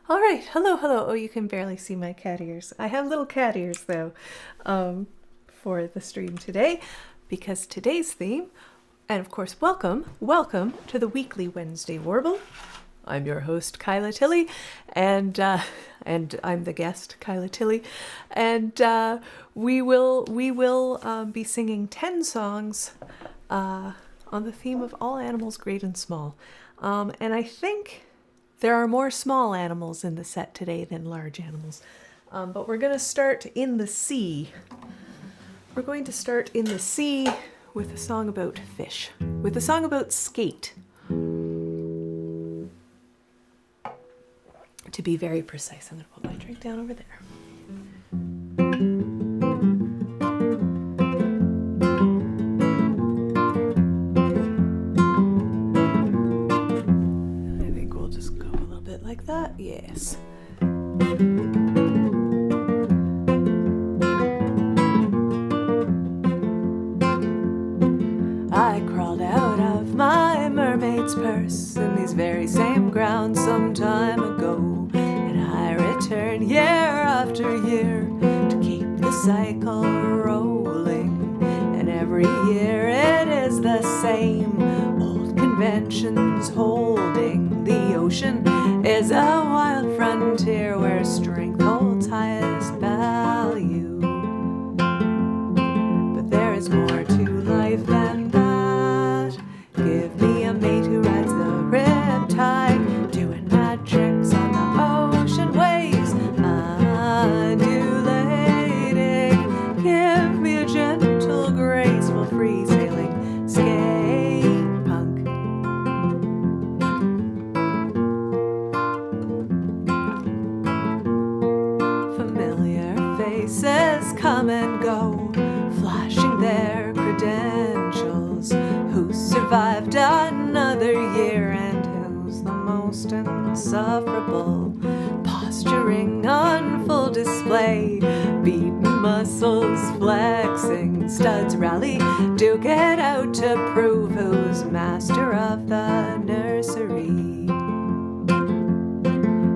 All right, hello, hello. Oh, you can barely see my cat ears. I have little cat ears though, for the stream today, because today's theme, and of course, welcome to the weekly Wednesday Warble. I'm your host, Kyla Tilley, and I'm the guest, Kyla Tilley, and we will be singing 10 songs on the theme of all animals, great and small, and I think there are more small animals in the set today than large animals. But we're going to start in the sea. We're going to start in the sea with a song about fish, with a song about skate. To be very precise, I'm going to put my drink down over there. Like that, yes. I crawled out of my mermaid's purse in these very same grounds some time ago, and I return year after year to keep the cycle rolling, and every year it is the same old conventions holding. The ocean is a wild frontier where strength holds highest value. But there is more to life than that. Give me a mate who rides the riptide, doing mad tricks on the ocean waves, undulating. Give me a gentle, graceful, free-sailing skate punk. Faces come and go, flashing their credentials. Who survived another year and who's the most insufferable? Posturing on full display, beaten muscles flexing, studs rally, duke it out to prove who's master of the nursery.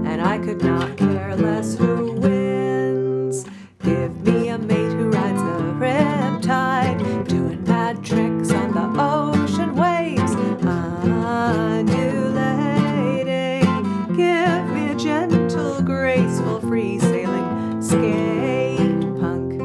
And I could not care less who wins. Give me a mate who rides the riptide, doing mad tricks on the ocean waves, undulating. Give me a gentle, graceful, free-sailing skate punk.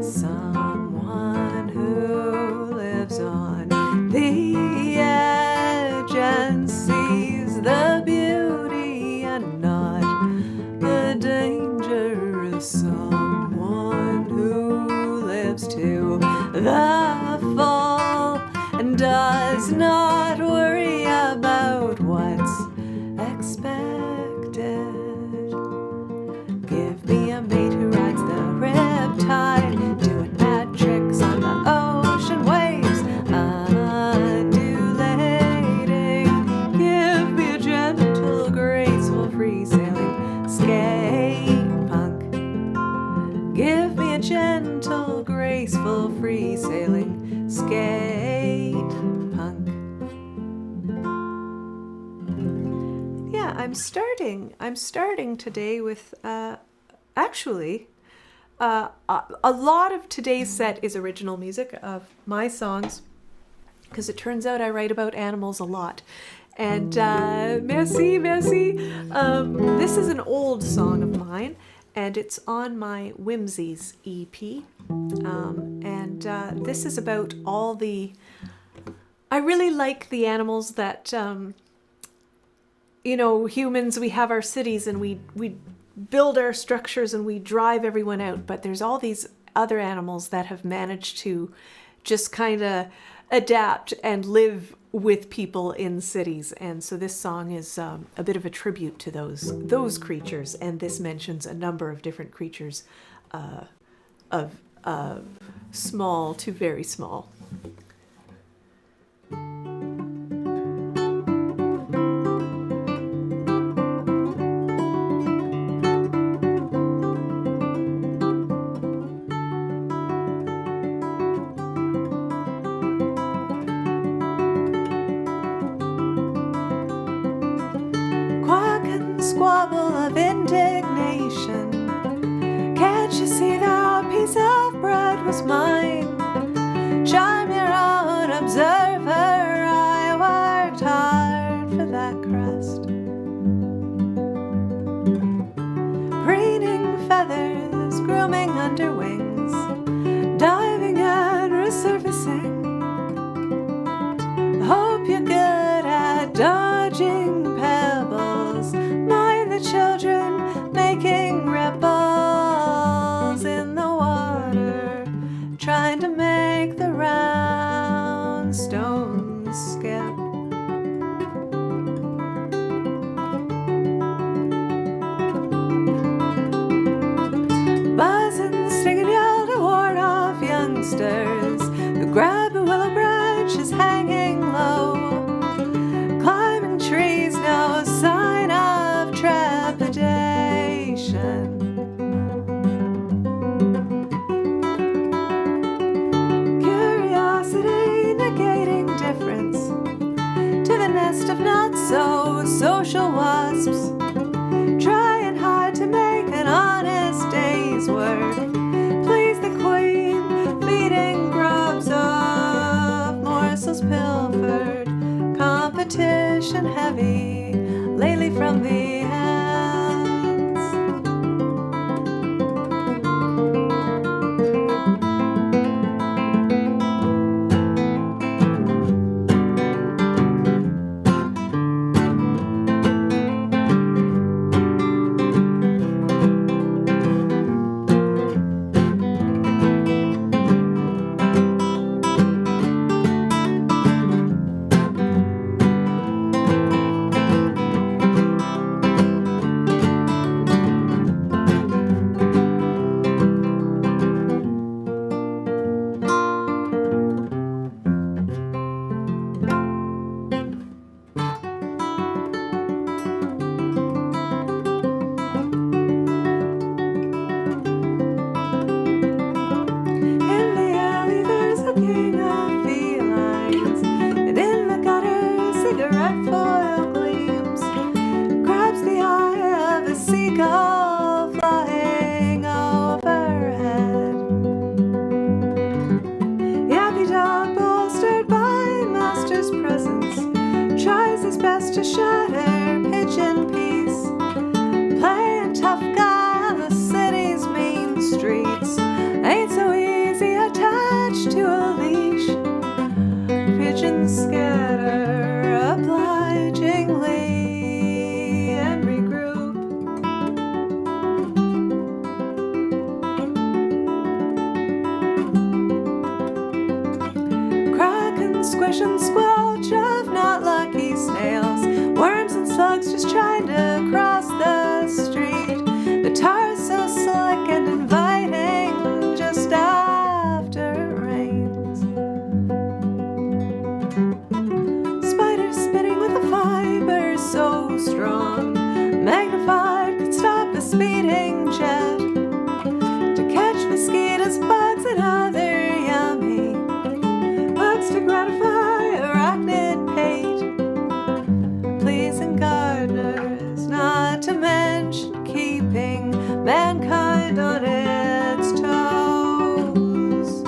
Someone who lives on the edge and sees the beauty and not the danger, is someone who lives to the full and does not worry about what's expected. Give me a mate who rides the riptide, doing mad tricks on the ocean waves, undulating. Give me a gentle, graceful, free-sailing skate punk. Give me a gentle, graceful, free-sailing skate punk. Yeah, I'm starting today with actually a lot of today's set is original music of my songs, because it turns out I write about animals a lot. And merci. This is an old song of mine, and it's on my Whimsies EP. This is about all the... I really like the animals that, humans, we have our cities and we build our structures and we drive everyone out, but there's all these other animals that have managed to just kind of adapt and live with people in cities. And so this song is a bit of a tribute to those creatures, and this mentions a number of different creatures, of small to very small. dodging pebbles, mind the children making ripples in the water, trying to make the round stones skip. Buzz and sting and yell to ward off youngsters who grab a willow branch is hanging low. Climbing trees, no sign of trepidation. Curiosity negating difference to the nest of not-so-social wasps. Trying hard to make an honest day's work. Please the queen, feeding grubs off morsels pilfered. Competition heavy, lately from the hands. To shatter pigeon peace, playing tough guy on the city's main streets. Ain't so easy attached to a leash. Pigeons scatter obligingly and regroup. Crack and squish and squelch of not lucky snails. Worms and slugs just trying to cross the street. The tar's so slick and inviting just after it rains. Spiders spinning with a fiber so strong, magnified could stop a speeding jet. To catch mosquitoes, bugs, and other yummy bugs to gratify arachnid pate. Pleasing gardeners, not to mention keeping mankind on its toes.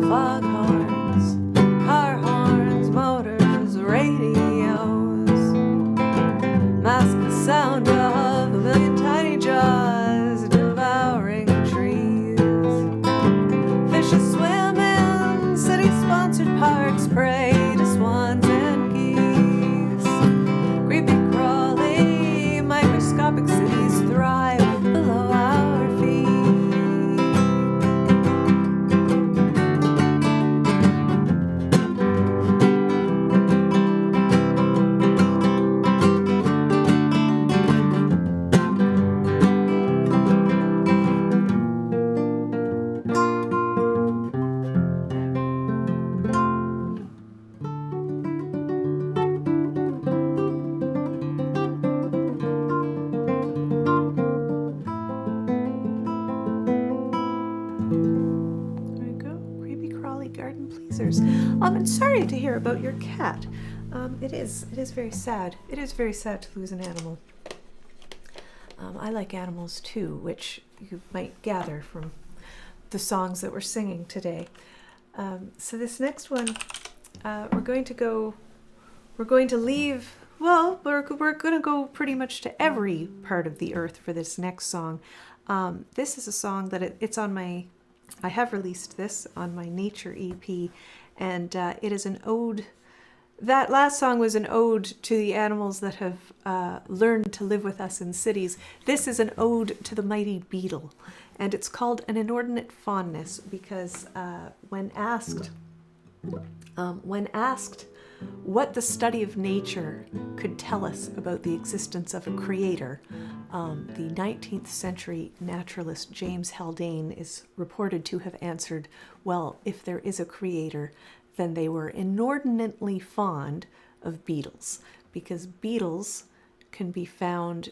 Foghorns, car horns, motors, radios mask the sound of a million tiny jaws devouring trees. Fishes swim in city-sponsored parks, prey to swans and geese. Creepy, crawly, microscopic cities thrive below our feet. I'm sorry to hear about your cat. It is very sad. It is very sad to lose an animal. I like animals too, which you might gather from the songs that we're singing today. So this next one, we're going to go pretty much to every part of the earth for this next song. This is a song that it's on my I have released this on my Nature EP, and it is an ode. That last song was an ode to the animals that have learned to live with us in cities. This is an ode to the mighty beetle, and it's called An Inordinate Fondness because when asked what the study of nature could tell us about the existence of a creator, the 19th century naturalist James Haldane is reported to have answered, well, if there is a creator, then they were inordinately fond of beetles, because beetles can be found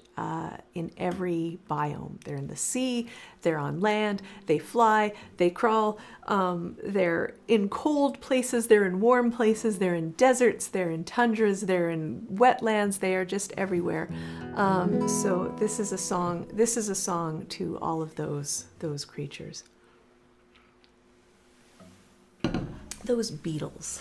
in every biome. They're in the sea, they're on land, they fly, they crawl, they're in cold places, they're in warm places, they're in deserts, they're in tundras, they're in wetlands, they are just everywhere. So this is a song to all of those creatures. Those beetles.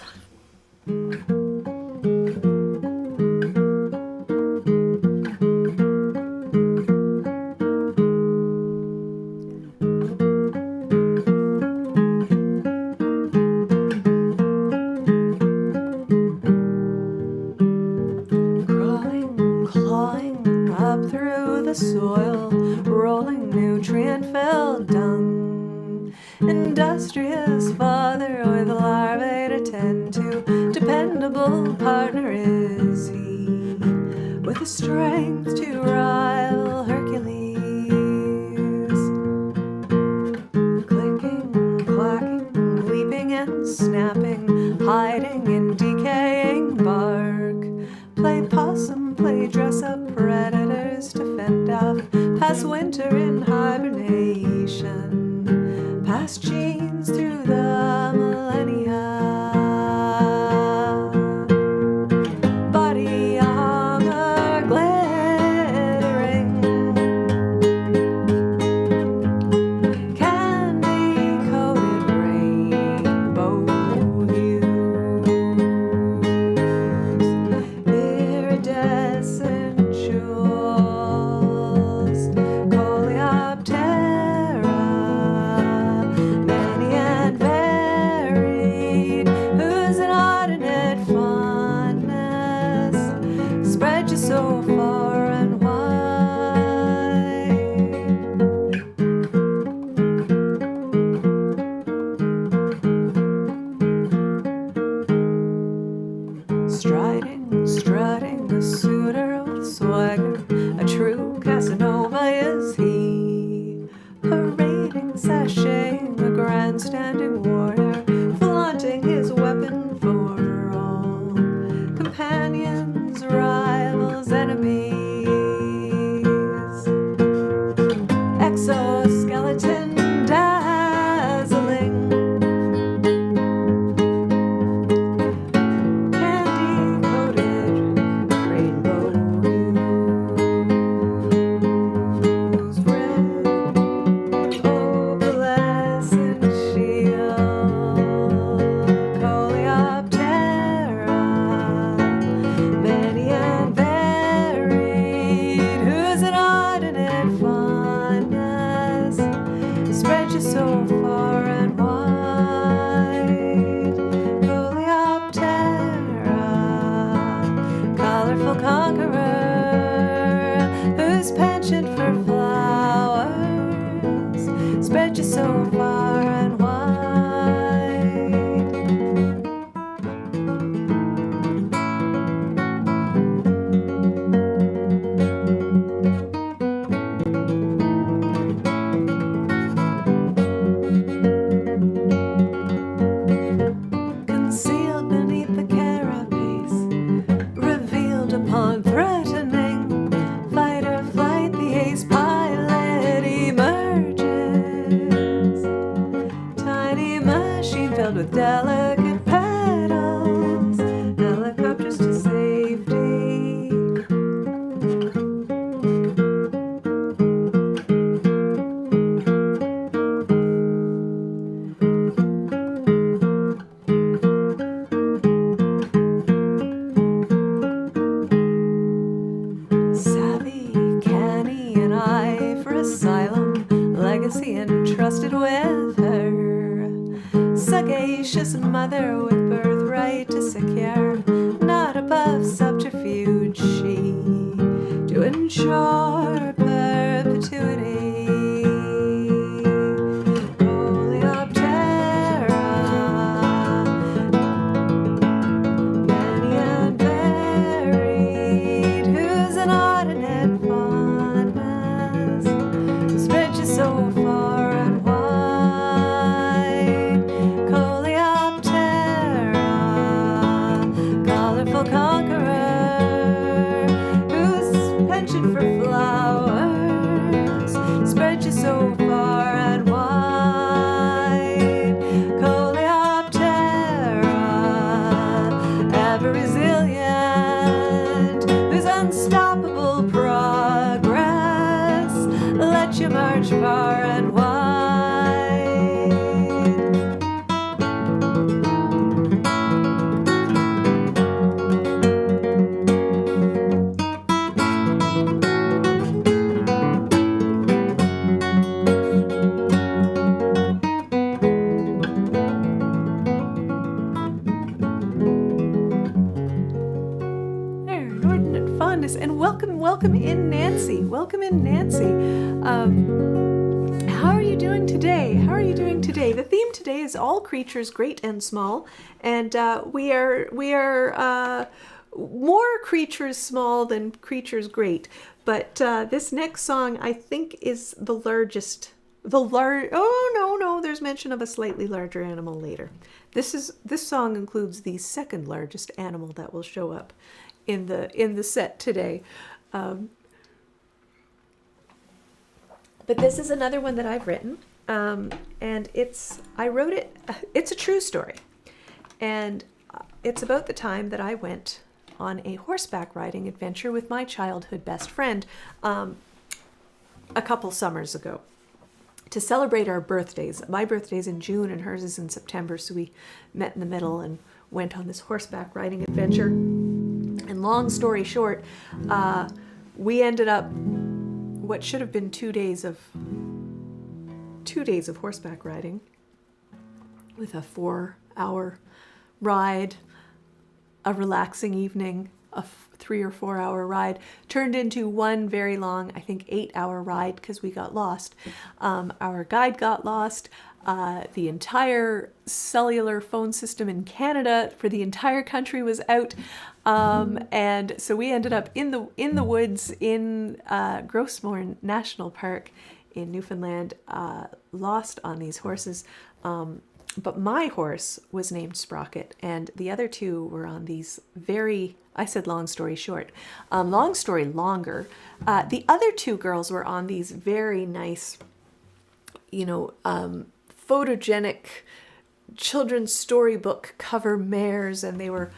Soil, rolling nutrient-filled dung. Industrious father with larvae to tend to, dependable partner is he, with the strength to rival Hercules. Clicking, clacking, leaping and snapping, hiding in decaying bark. Play possum, play dress-up, predators to fend off, past winter in hibernation, past genes through the millennia. Body armor glittering, candy-coated rainbow hues, iridescent jewels, coleoptera, many and varied, whose inordinate fondness spread you so far and wide. Striding, strutting, a suitor with swagger, a true Casanova is he, parading, sashaying, a grandstanding warrior, flaunting his weapon for all, companions, rivals, enemies, exoskeleton dazzling, candy-coated rainbow hues, red opalescent shield, coleoptera, many and varied, whose inordinate fondness spread you so far and wide. Coleoptera, colorful conqueror, whose penchant for flowers spread you so far and wide. Concealed beneath the carapace, revealed upon threatening fight or flight, the ace pilot emerges. entrusted with her, sagacious mother with birthright to secure, not above subterfuge she, to ensure perpetuity. March far and wide. There, inordinate fondness, and welcome in, Nancy. Welcome in, Nancy. How are you doing today? How are you doing today? The theme today is all creatures great and small, and we are more creatures small than creatures great. But this next song, I think, is the largest. Oh no, there's mention of a slightly larger animal later. This song includes the second largest animal that will show up in the set today. But this is another one that I've written, and I wrote it, it's a true story, and it's about the time that I went on a horseback riding adventure with my childhood best friend a couple summers ago to celebrate our birthdays. My birthday's in June and hers is in September, so we met in the middle and went on this horseback riding adventure. And long story short, we ended up what should have been 2 days of horseback riding with a 4-hour ride, a relaxing evening, a 3 or 4 hour ride, turned into one very long, I think 8-hour ride because we got lost. Our guide got lost. The entire cellular phone system in Canada for the entire country was out. And so we ended up in the woods in Grossmoor National Park in Newfoundland, lost on these horses. But my horse was named Sprocket, and the other two were on these I said long story short, long story longer. The other two girls were on these very nice, photogenic children's storybook cover mares, and they were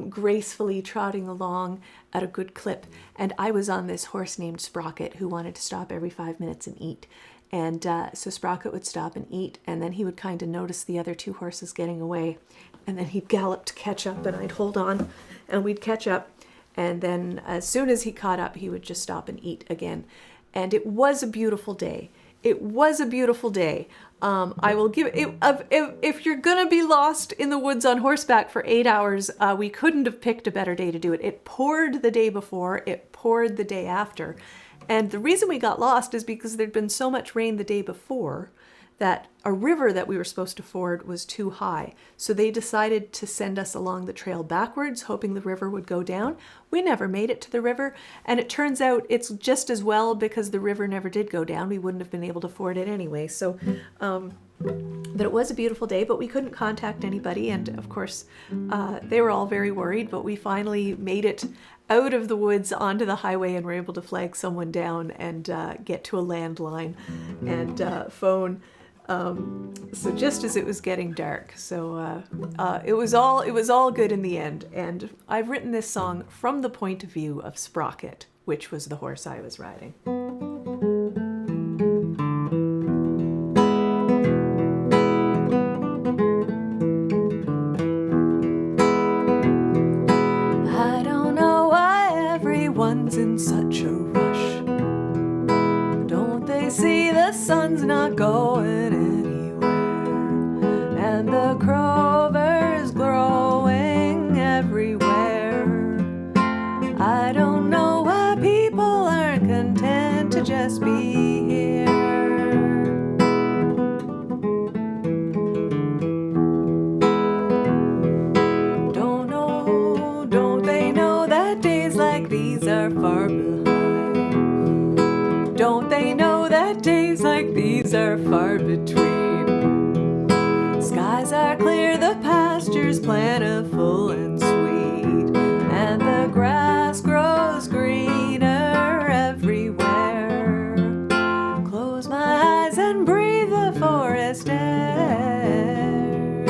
gracefully trotting along at a good clip. And I was on this horse named Sprocket who wanted to stop every 5 minutes and eat. And so Sprocket would stop and eat, and then he would kind of notice the other two horses getting away. And then he'd gallop to catch up, and I'd hold on, and we'd catch up. And then as soon as he caught up, he would just stop and eat again. And it was a beautiful day. It was a beautiful day. I will give it, if you're going to be lost in the woods on horseback for 8 hours, we couldn't have picked a better day to do it. It poured the day before, it poured the day after. And the reason we got lost is because there'd been so much rain the day before that a river that we were supposed to ford was too high. So they decided to send us along the trail backwards, hoping the river would go down. We never made it to the river, and it turns out it's just as well because the river never did go down. We wouldn't have been able to ford it anyway. So, but it was a beautiful day, but we couldn't contact anybody. And of course, they were all very worried, but we finally made it out of the woods onto the highway and were able to flag someone down and get to a landline and phone. So just as it was getting dark, so it was all good in the end. And I've written this song from the point of view of Sprocket, which was the horse I was riding. I don't know why everyone's in such a rush. Don't they see the sun's not not going anywhere, and the clover's growing everywhere. I don't know why people aren't content to just be here. Don't they know that days like these are far behind? Don't they know that days like these are far between? Skies are clear, the pasture's plentiful and sweet, and the grass grows greener everywhere. Close my eyes and breathe the forest air.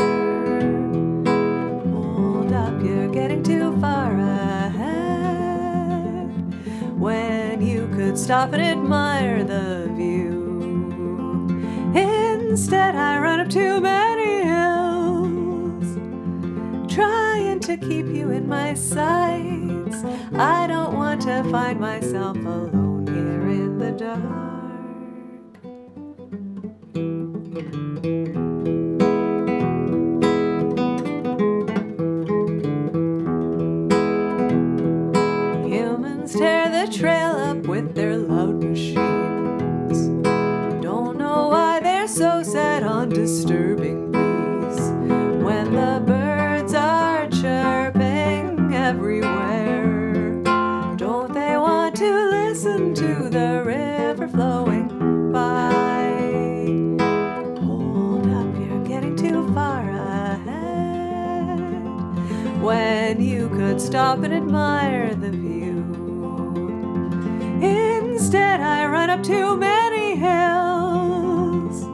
Hold up, you're getting too far ahead, when you could stop and admire the view. Instead I run up too many hills, trying to keep you in my sights. I don't want to find myself alone here in the dark. Humans tear the trail up with their loud machines. Don't know why they're so set on disturbing peace, when the birds are chirping everywhere. Don't they want to listen to the river flowing by? Hold up, you're getting too far ahead, when you could stop and admire the view. Instead I run up too many hills,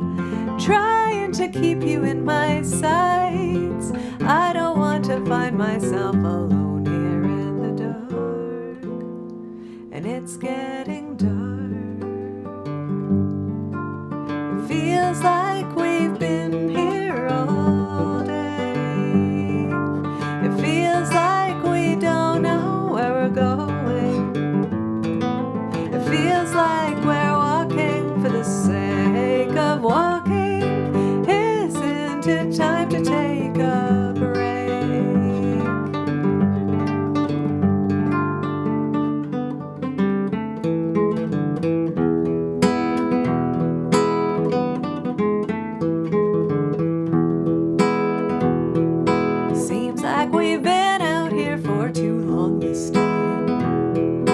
trying to keep you in my sights. I don't want to find myself alone here in the dark, and it's getting dark. It feels like we've been here all day. It feels like we don't know where we're going. It feels like we're walking for the sake of walking. Isn't it time to take a break? Seems like we've been out here for too long this time.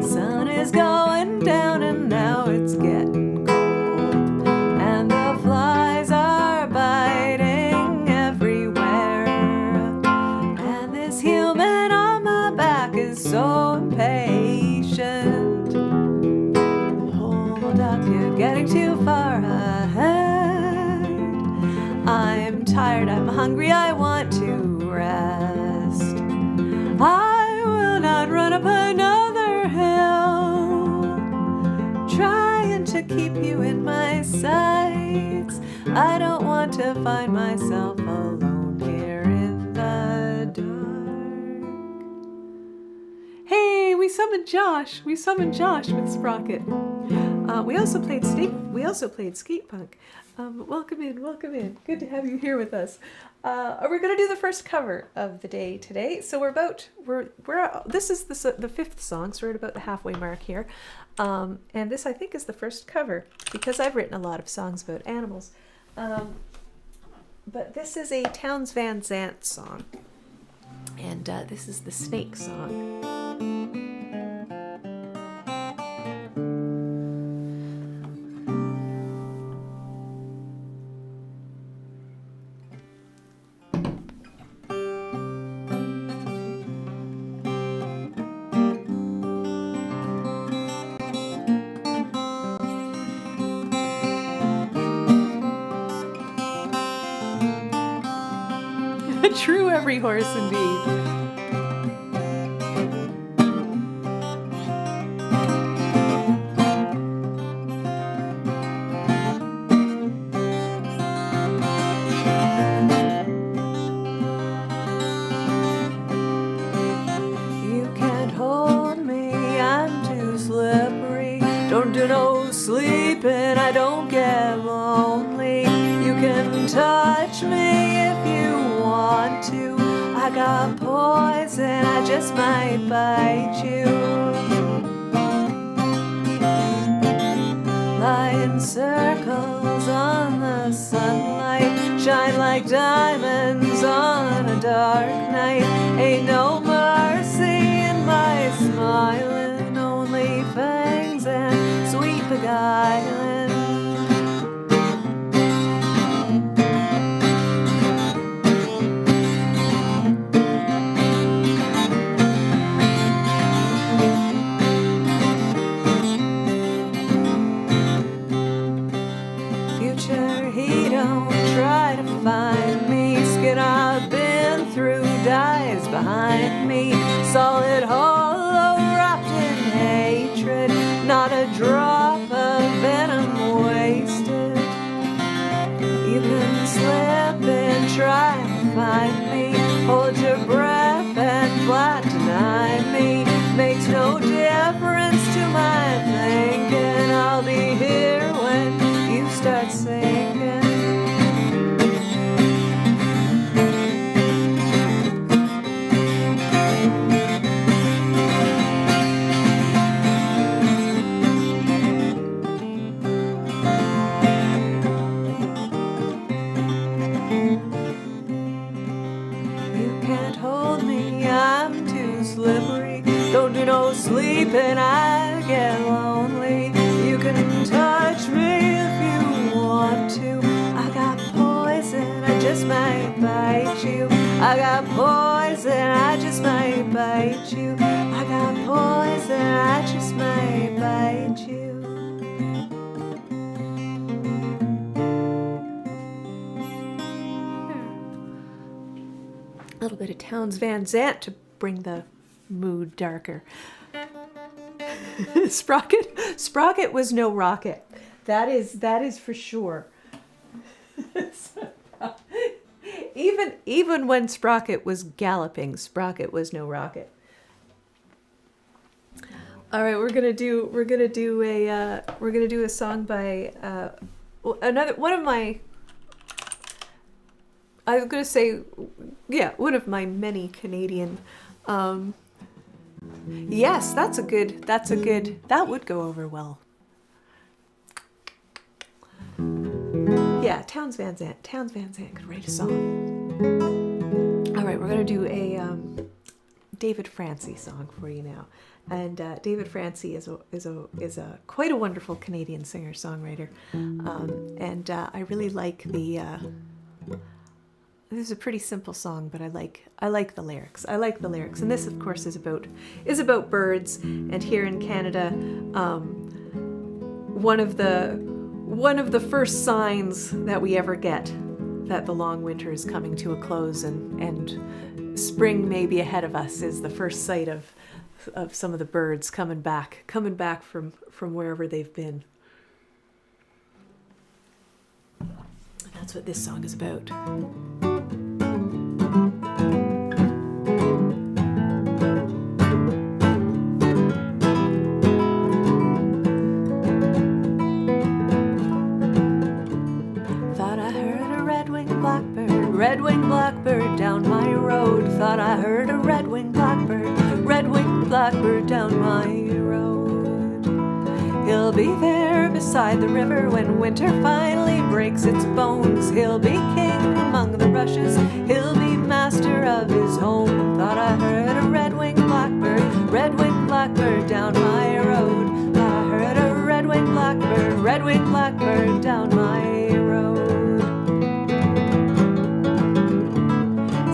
Sun is going down and now it's getting cold, and the flies are biting everywhere, and this human on my back is so impatient. Hold up, you're getting too far ahead. I'm tired, I'm hungry, I want to rest. I will not run up another hill, trying to keep you in my sights. I don't want to find myself alone here in the dark. Hey, we summoned Josh. We summoned Josh with Sprocket. We also played skate punk. Welcome in, welcome in. Good to have you here with us. We're going to do the first cover of the day today. So this is the fifth song, so we're at about the halfway mark here. And this, I think, is the first cover, because I've written a lot of songs about animals. But this is a Townes Van Zandt song, and this is the snake song. True every horse indeed. You can't hold me, I'm too slippery. Don't do no sleeping, I don't get long. can touch me if you want to. I got poison, I just might bite you. Lie in circles on the sunlight, shine like diamonds on a dark night. Ain't no mercy in my smiling, only fangs and sweet beguiling. Find me, skin I've been through dies behind me, solid hollow wrapped in hatred, not a drop of venom wasted. You can slip and try to find me, hold your breath and flat deny me, makes no difference to my thinking. I'll be here when you start sinking. Don't do no sleeping, I get lonely. You can touch me if you want to. I got poison, I just might bite you. I got poison, I just might bite you. I got poison, I just might bite you. A little bit of Townes Van Zandt to bring the mood darker. Sprocket was no rocket. That is for sure. Even when Sprocket was galloping, Sprocket was no rocket. All right, we're gonna do a song by another one of my. I was gonna say, yeah, one of my many Canadian. Yes, that would go over well. Yeah, Townes Van Zandt could write a song. All right, we're gonna do a David Francie song for you now, and David Francie is a quite a wonderful Canadian singer-songwriter, and I really like the. This is a pretty simple song, but I like the lyrics. I like the lyrics, and this, of course, is about birds. And here in Canada, one of the first signs that we ever get that the long winter is coming to a close and spring may be ahead of us is the first sight of some of the birds coming back from wherever they've been. And that's what this song is about. Red-winged blackbird down my road. Thought I heard a red-winged blackbird down my road. He'll be there beside the river when winter finally breaks its bones. He'll be king among the rushes, he'll be master of his home. Thought I heard a red-winged blackbird down my road. Thought I heard a red-winged blackbird down my road.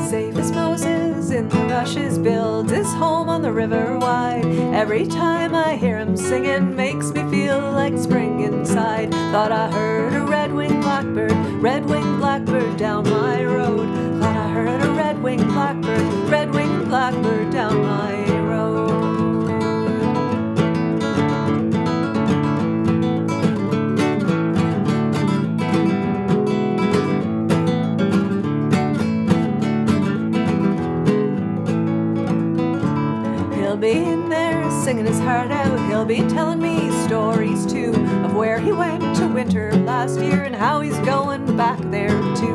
Safe as Moses in the rushes, builds his home on the river wide. Every time I hear him singing, makes me feel like spring inside. Thought I heard a red-winged blackbird down my road. Thought I heard a red-winged blackbird down my road. He'll be in there singing his heart out. He'll be telling me stories too of where he went to winter last year and how he's going back there too.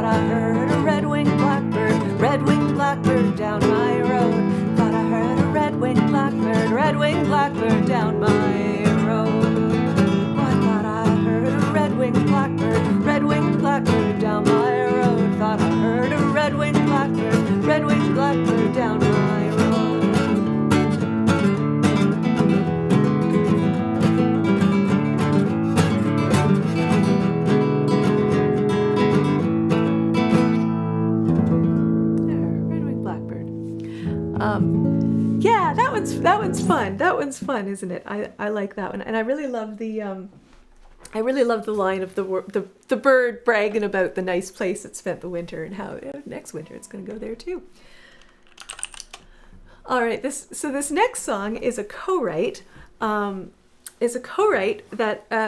Thought I heard a red-winged blackbird down my road. Thought I heard a red-winged blackbird down my road. I thought I heard a red-winged blackbird down my road. Thought I heard a red-winged blackbird down my road. Yeah, that one's fun. That one's fun, isn't it? I like that one, and I really love the line of the bird bragging about the nice place it spent the winter and how next winter it's going to go there too. All right, this next song is a co-write. That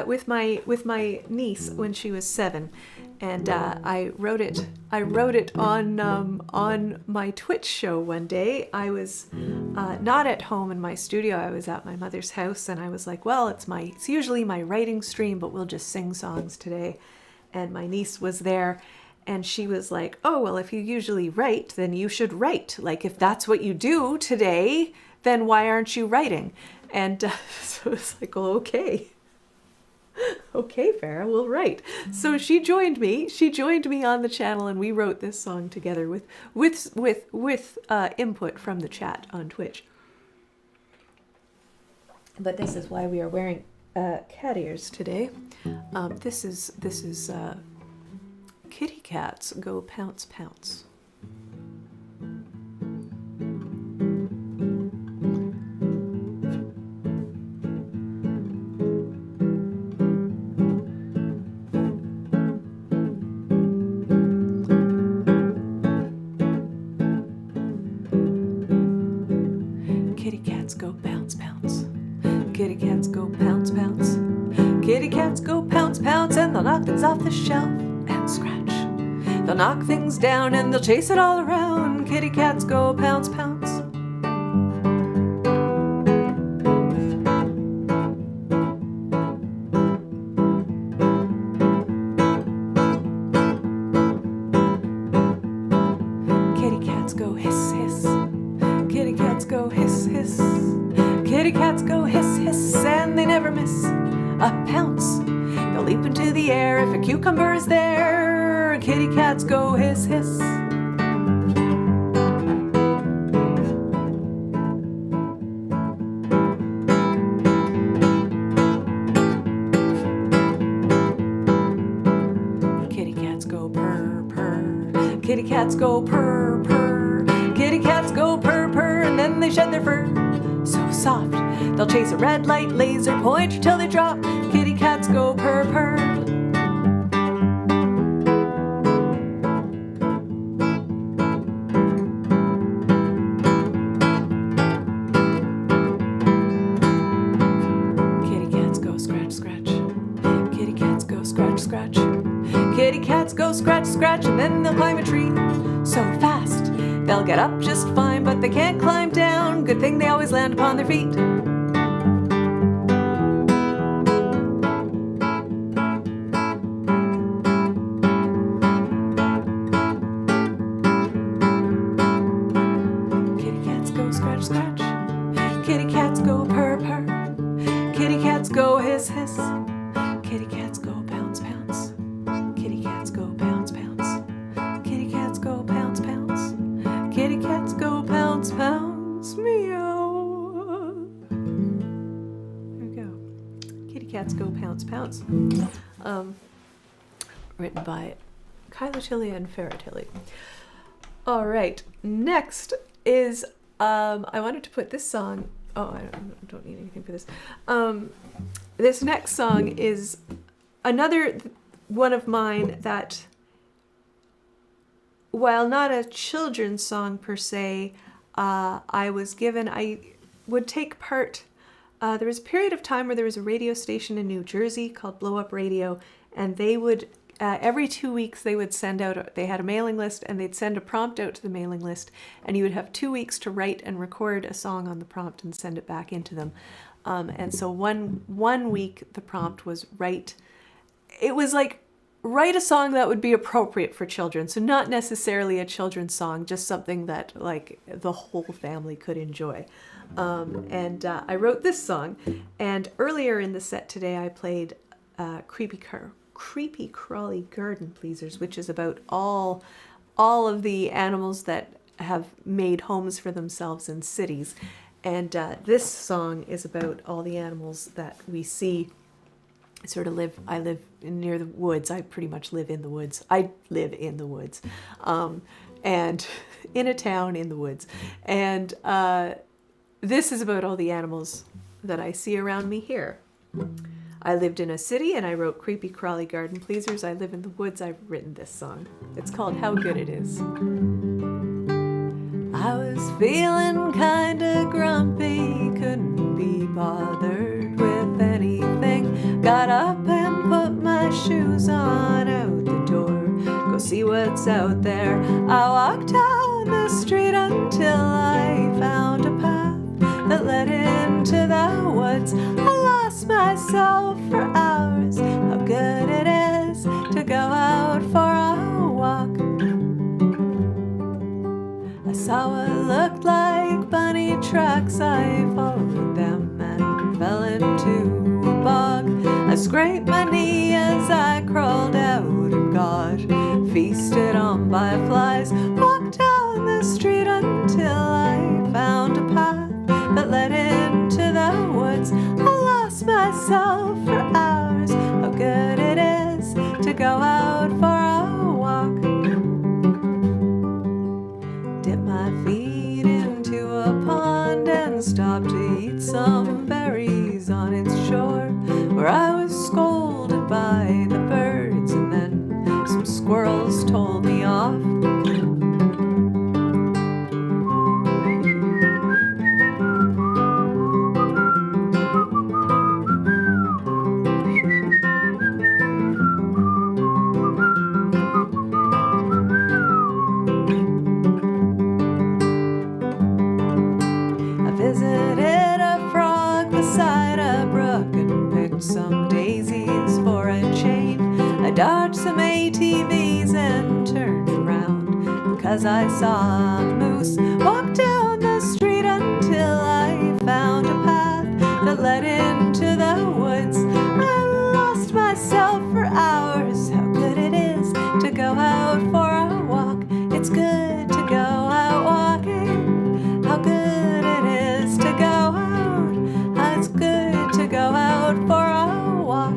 with my niece when she was 7, and I wrote it on my Twitch show one day. I was not at home in my studio. I was at my mother's house, and I was like, well, it's usually my writing stream, but we'll just sing songs today. And my niece was there, and she was like, oh, well, if you usually write, then you should write. Like, if that's what you do today, then why aren't you writing? And so it's like, well, okay, Farah, we'll write. So she joined me on the channel, and we wrote this song together with input from the chat on Twitch. But this is why we are wearing cat ears today. This is Kitty Cats Go Pounce Pounce. Kitty cats go pounce pounce. Kitty cats go pounce pounce. Kitty cats go pounce pounce, and they'll knock things off the shelf and scratch. They'll knock things down and they'll chase it all around. Kitty cats go pounce pounce. Kitty cats go hiss hiss. Kitty cats go hiss hiss. Kitty cats go hiss hiss, and they never miss a pounce. They'll leap into the air if a cucumber is there. Kitty cats go hiss hiss. Kitty cats go purr purr. Kitty cats go purr purr. Kitty cats go purr purr, and then they shed their fur. So soft, they'll chase a red light laser pointer till they drop. Kitty cats go purr purr. Kitty cats go scratch scratch. Kitty cats go scratch scratch. Kitty cats go scratch scratch, and then they'll climb a tree so fast they'll get up just fine, but they can't climb down. Good thing they always land upon their feet. Kitty cats go scratch scratch. Kitty cats go purr purr. Kitty cats go hiss hiss. Kitty cats go pounce pounce. Kitty cats go pounce pounce. Kitty cats go pounce pounce. Kitty cats go pounce pounce, meow. There we go. Kitty cats go pounce pounce. Written by Kyla Tilley and Farah Tilley. All right, next is I wanted to put this song. Oh, I don't need anything for this. This next song is another one of mine that, while not a children's song per se, I would take part. There was a period of time where there was a radio station in New Jersey called Blow Up Radio, and they would, every 2 weeks, they would send out, they had a mailing list, and they'd send a prompt out to the mailing list, and you would have 2 weeks to write and record a song on the prompt and send it back into them. And so one week, the prompt was write. It was like write a song that would be appropriate for children. So not necessarily a children's song, just something that like the whole family could enjoy. I wrote this song, and earlier in the set today I played Creepy Crawly Garden Pleasers, which is about all of the animals that have made homes for themselves in cities. And this song is about all the animals that we see. I live near the woods. I pretty much live in the woods. I live in the woods. And in a town in the woods. And this is about all the animals that I see around me here. I lived in a city and I wrote Creepy Crawly Garden Pleasers. I live in the woods. I've written this song. It's called How Good It Is. I was feeling kinda grumpy, couldn't be bothered with anything. Got up and put my shoes on, out the door, go see what's out there. I walked down the street until I found a path that led into the woods. I lost myself for hours. How good it is to go out for a walk. I saw what looked like bunny tracks. I followed them and fell into a bog. I scraped my knee as I crawled out and got feasted on by flies. Walked down the street until I found a path that led into the woods. I lost myself for hours. How good it is to go out for a walk. Dip my feet into a pond and stopped to eat some berries on its shore, where I was scolded by the birds and then some squirrels told me off. Some daisies for a chain. I dodged some ATVs and turned around because I saw a moose. Walked down the street until I found a path that led into the woods. I lost myself for hours. How good it is to go out for a walk. It's good to go out walking. How good it is to go out. How it's good to go out for a walk.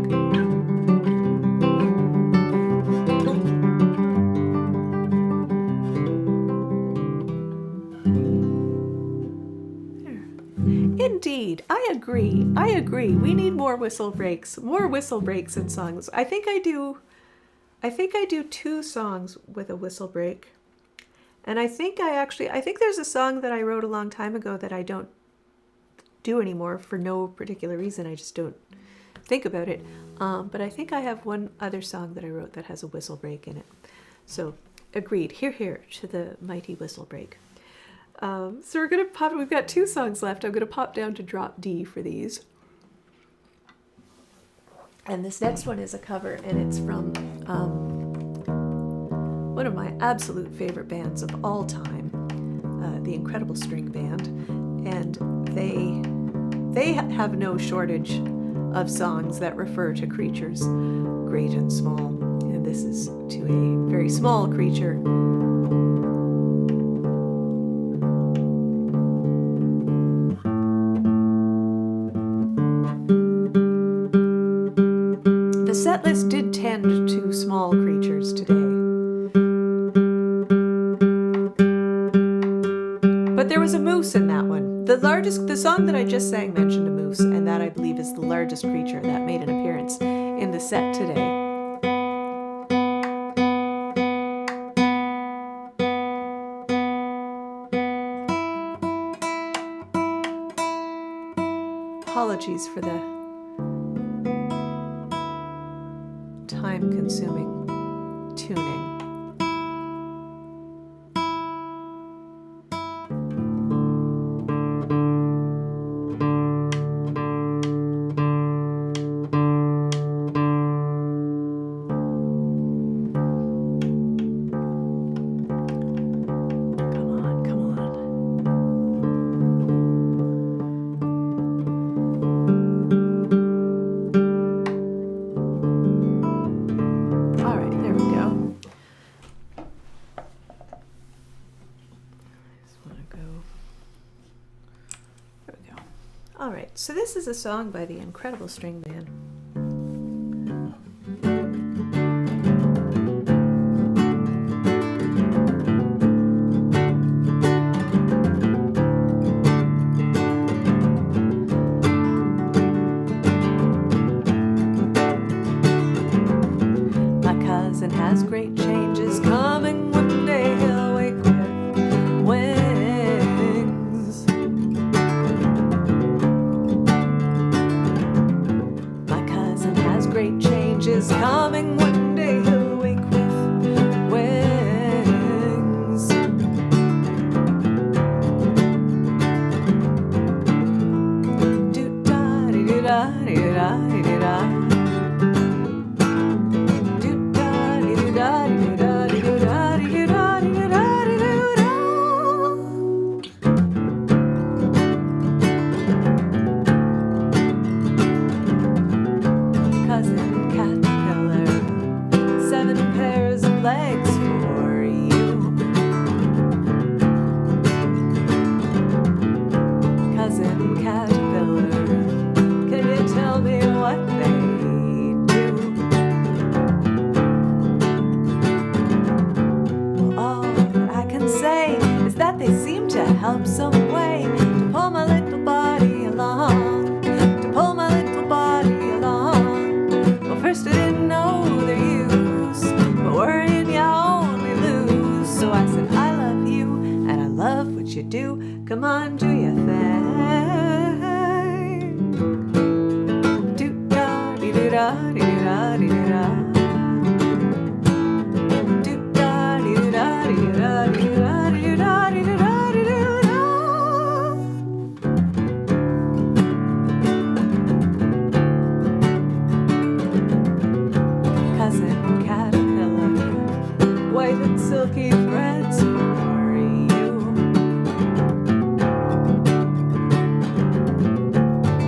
Indeed, I agree. We need more whistle breaks in songs. I think I do 2 songs with a whistle break. And I think there's a song that I wrote a long time ago that I don't do anymore for no particular reason. I just don't think about it. But I think I have one other song that I wrote that has a whistle break in it. So agreed. Hear to the mighty whistle break. So we've got 2 songs left. I'm going to pop down to drop D for these. And this next one is a cover, and it's from one of my absolute favorite bands of all time, the Incredible String Band. And they have no shortage of songs that refer to creatures, great and small. And this is to a very small creature. The set list did tend to small creatures today. But there was a moose in that one. The song that I just sang mentioned a moose, and that I believe is the largest creature that made an appearance in the set today. Apologies for the time-consuming tuning. All right, so this is a song by the incredible string band. My cousin has great changes coming. One day he'll wake with wings. My cousin has great changes coming. One day he'll wake with wings. Do-da-dee-da-dee-da-dee-da. Cousin Caterpillar, 7 pairs of legs for you. Cousin Caterpillar, can you tell me what they do? Well, all that I can say is that they seem to help some way to pull my little body along, to pull my little body along. Well, first I didn't know their use, but worrying you only lose. So I said, I love you, and I love what you do. Come on, do your thing. Do-da-dee-da-dee-da-dee-da. Do-da-dee-da-dee-da-dee-da-dee-da-dee-da-dee-da. Cousin Caterpillar, white and silky threads for you.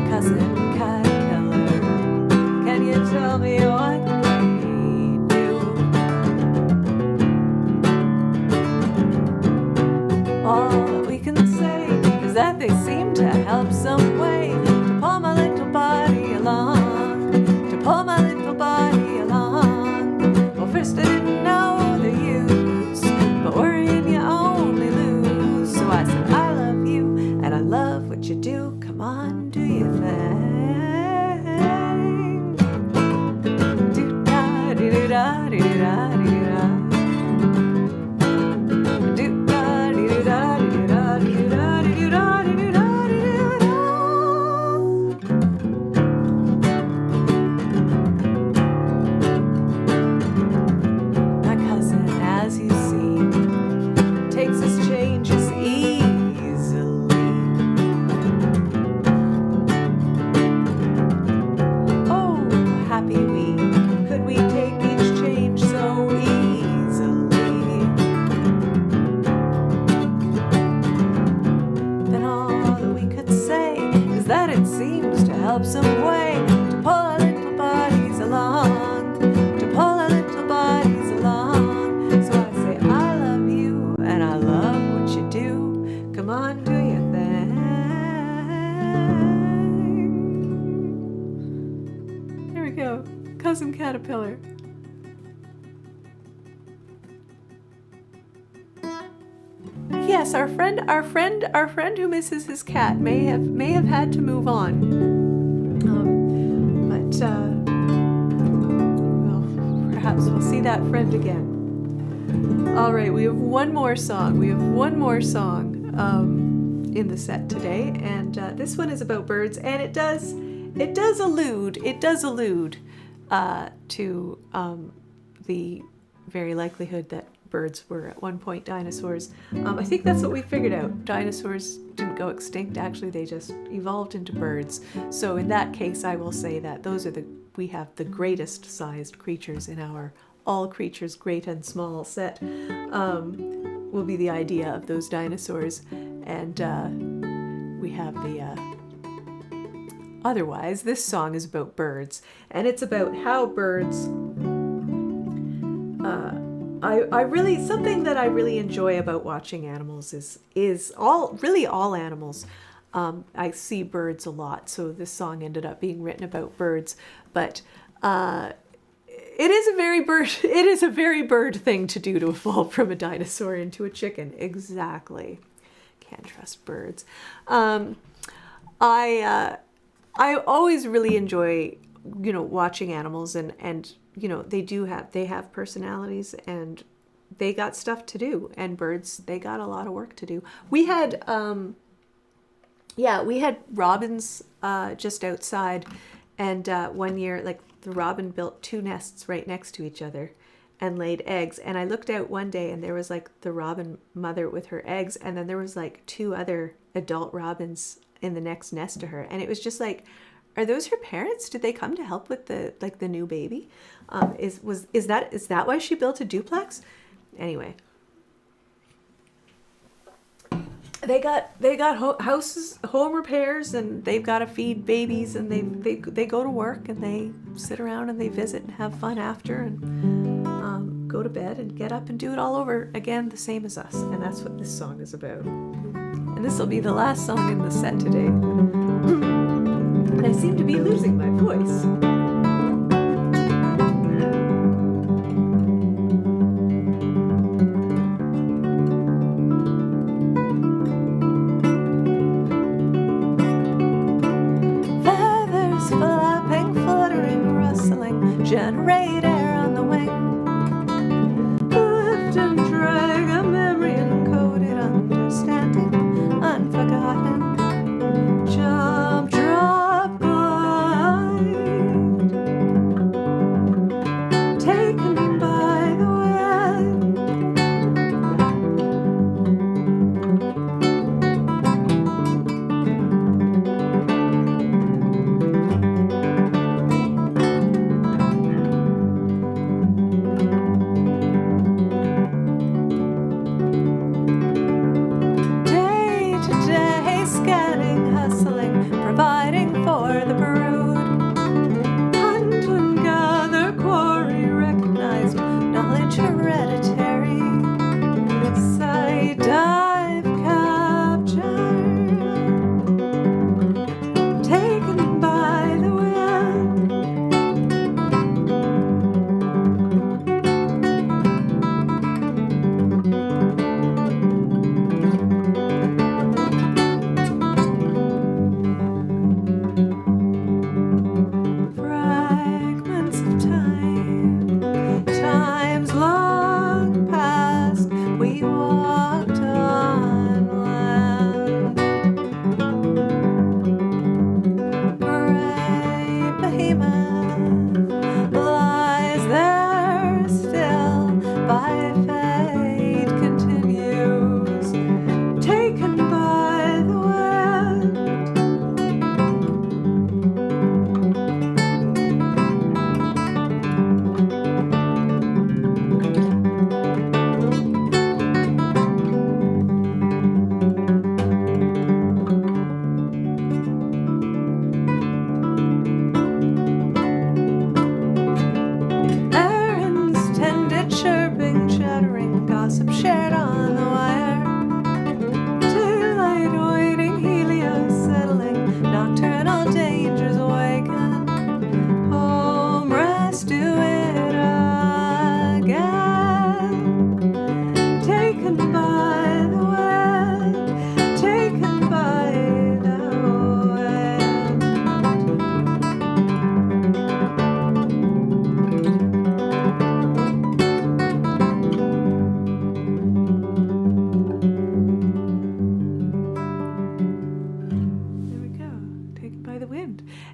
Cousin Caterpillar, can you tell me what they do? All that we can say is that they seem to help some way to pull my little body along, to pull my little body along. Well, first I didn't know the use, but worrying you only lose. So I said, I love you, and I love what you do. Come on, do your thing. Do-da-dee-da-dee-da-dee-da. My cousin, as you see, takes his changes easily. Oh, happy we, could we take each change so easily? Then all that we could say is that it seems to help some way to pull our little bodies along, to pull our little bodies along. So I say, I love you, and I love what you do. Come on, do your thing. There we go. Cousin Caterpillar. Yes, our friend who misses his cat may have had to move on. But perhaps we'll see that friend again. All right, we have one more song. In the set today, and this one is about birds, and it does allude to the very likelihood that birds were at one point dinosaurs. I think that's what we figured out. Dinosaurs didn't go extinct. Actually, they just evolved into birds. So in that case, I will say that we have the greatest sized creatures in our All Creatures Great and Small set. Will be the idea of those dinosaurs, and we have the otherwise this song is about birds, and it's about how birds I really, something that I really enjoy about watching animals is all animals I see birds a lot, so this song ended up being written about birds. But it is a very bird thing to do, to evolve from a dinosaur into a chicken. Exactly. Can't trust birds. I always really enjoy, watching animals, and they have personalities, and they got stuff to do, and birds, they got a lot of work to do. We had robins just outside, and one year, like, the robin built 2 nests right next to each other and laid eggs. And I looked out one day, and there was like the robin mother with her eggs, and then there was like 2 other adult robins in the next nest to her. And it was just like, are those her parents? Did they come to help with the new baby? Is that why she built a duplex? Anyway, they got home repairs, and they've got to feed babies, and they go to work, and they sit around and they visit and have fun after, and go to bed and get up and do it all over again, the same as us. And that's what this song is about. And this will be the last song in the set today. And I seem to be losing my voice. Generate air on the wing. Lift and drag a memory encoded, understanding, unforgotten. Jump, drop, glide. Taken by the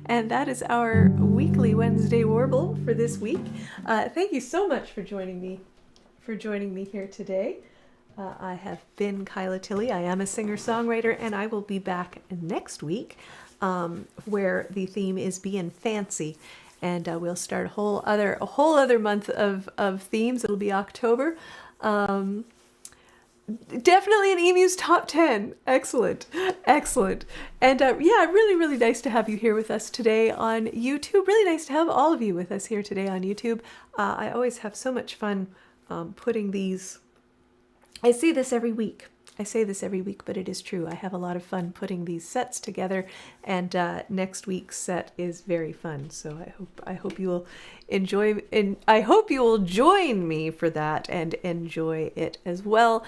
And that is our weekly Wednesday Warble for this week. Thank you so much for joining me here today. I have been Kyla Tilley. I am a singer-songwriter, and I will be back next week, where the theme is being fancy. And we'll start a whole other month of themes. It'll be October. Definitely an Emu's top 10. Excellent. And yeah, really nice to have you here with us today on YouTube. Really nice to have all of you with us here today on YouTube. I always have so much fun putting these I say this every week. I say this every week, but it is true. I have a lot of fun putting these sets together, and next week's set is very fun. So I hope you will enjoy, and I hope you will join me for that and enjoy it as well.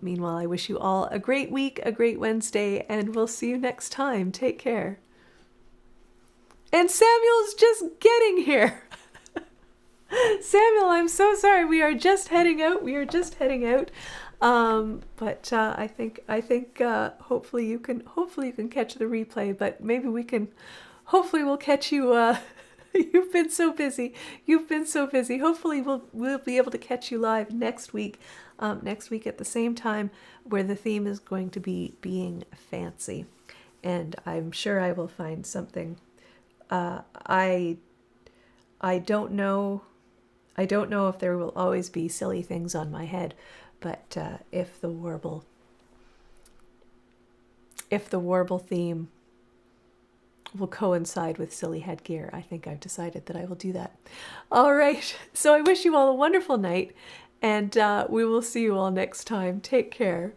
Meanwhile, I wish you all a great week, a great Wednesday, and we'll see you next time. Take care. And Samuel's just getting here. Samuel, I'm so sorry. We are just heading out. But I think hopefully you can catch the replay. But maybe hopefully we'll catch you. You've been so busy. Hopefully we'll be able to catch you live next week. Next week at the same time, where the theme is going to be being fancy, and I'm sure I will find something. I don't know. I don't know if there will always be silly things on my head, but if the Warble theme will coincide with silly headgear, I think I've decided that I will do that. All right. So I wish you all a wonderful night, and we will see you all next time. Take care.